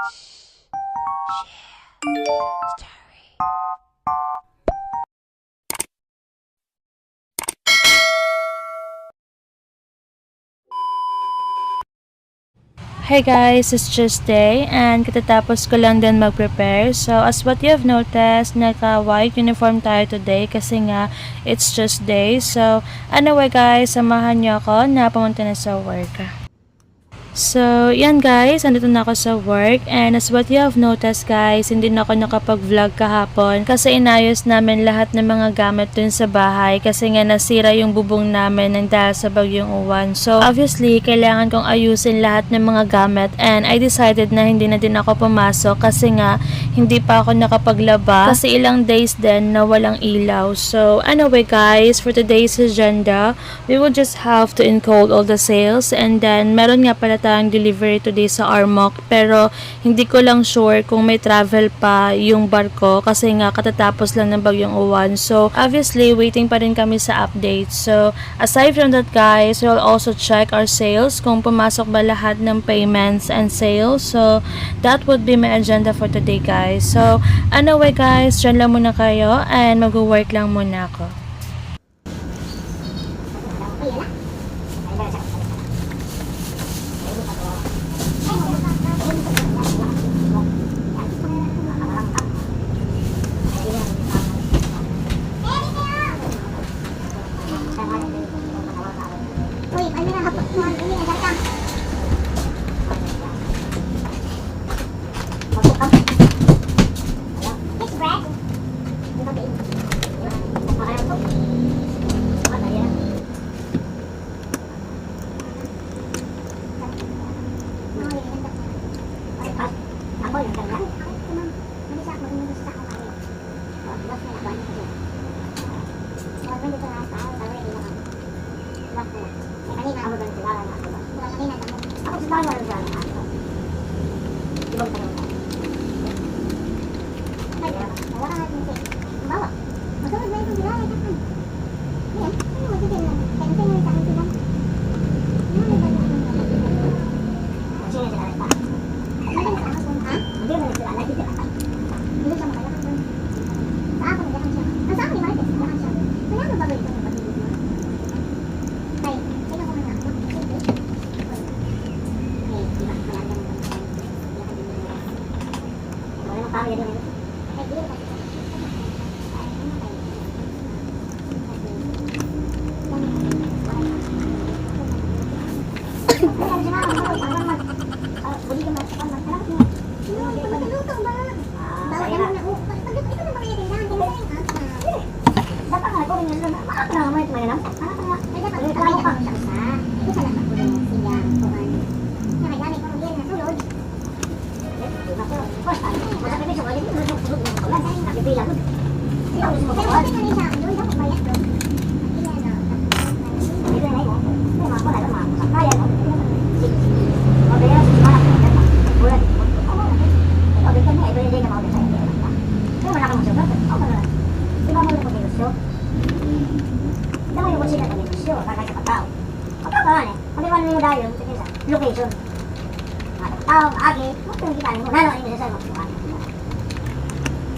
Hey guys, it's just day and katatapos ko lang din mag-prepare. So as what you have noticed, naka-white uniform tayo today kasi nga it's just day. So anyway guys, samahan niyo ako na pumunta na sa work. So, yan guys, andito na ako sa work and as what you have noticed guys, hindi na ako nakapag-vlog kahapon kasi inayos namin lahat ng mga gamit dun sa bahay kasi nga nasira yung bubong namin ng dahil sa bagyong uwan. So, obviously, kailangan kong ayusin lahat ng mga gamit and I decided na hindi na din ako pumasok kasi nga hindi pa ako nakapaglaba kasi ilang days din na walang ilaw. So, anyway guys, for today's agenda, we will just have to encode all the sales and then meron nga pala tayong delivery today sa Armoc pero hindi ko lang sure kung may travel pa yung barko kasi nga katatapos lang ng bagyong uwan. So obviously waiting pa rin kami sa update. So aside from that guys, we'll also check our sales kung pumasok ba lahat ng payments and sales. So that would be my agenda for today guys. So anyway guys, dyan lang muna kayo and mag-work lang muna ako. Location. Agi, waktu kita ni, nano ini saya mau buat.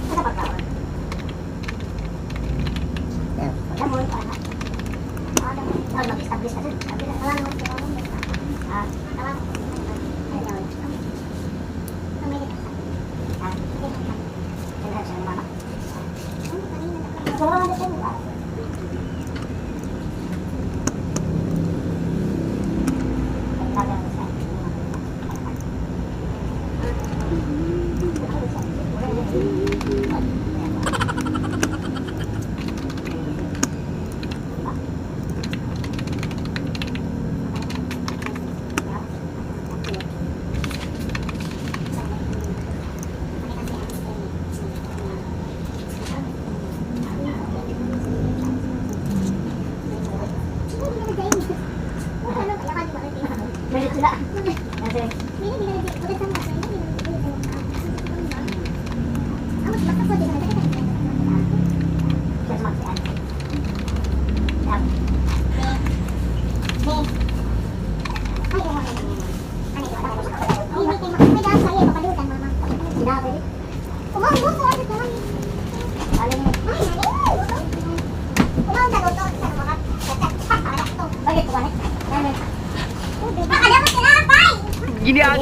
Kita pakai. Ya, kita mau apa? Ada, kalau lagi stabilis aja, stabilis. Kalau mau kalau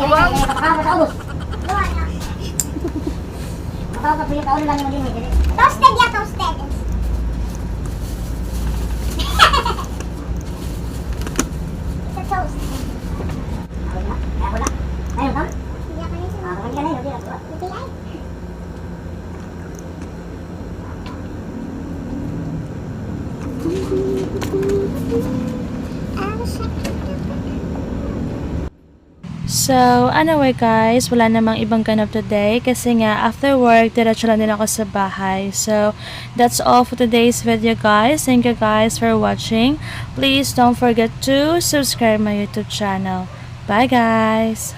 Bawang. Kapakaw sa ubos. Kapakaw ka pilit, kaulo lang yung din. Toasted ya, toasted. It's a toast. Ako na. Ayun, Tom? Hindi ako na siya. Hindi ka na yun. Hindi ay. So, anyway guys, wala namang ibang ganap today kasi nga after work, diretso lang din ako sa bahay. So, that's all for today's video guys. Thank you guys for watching. Please don't forget to subscribe my YouTube channel. Bye guys!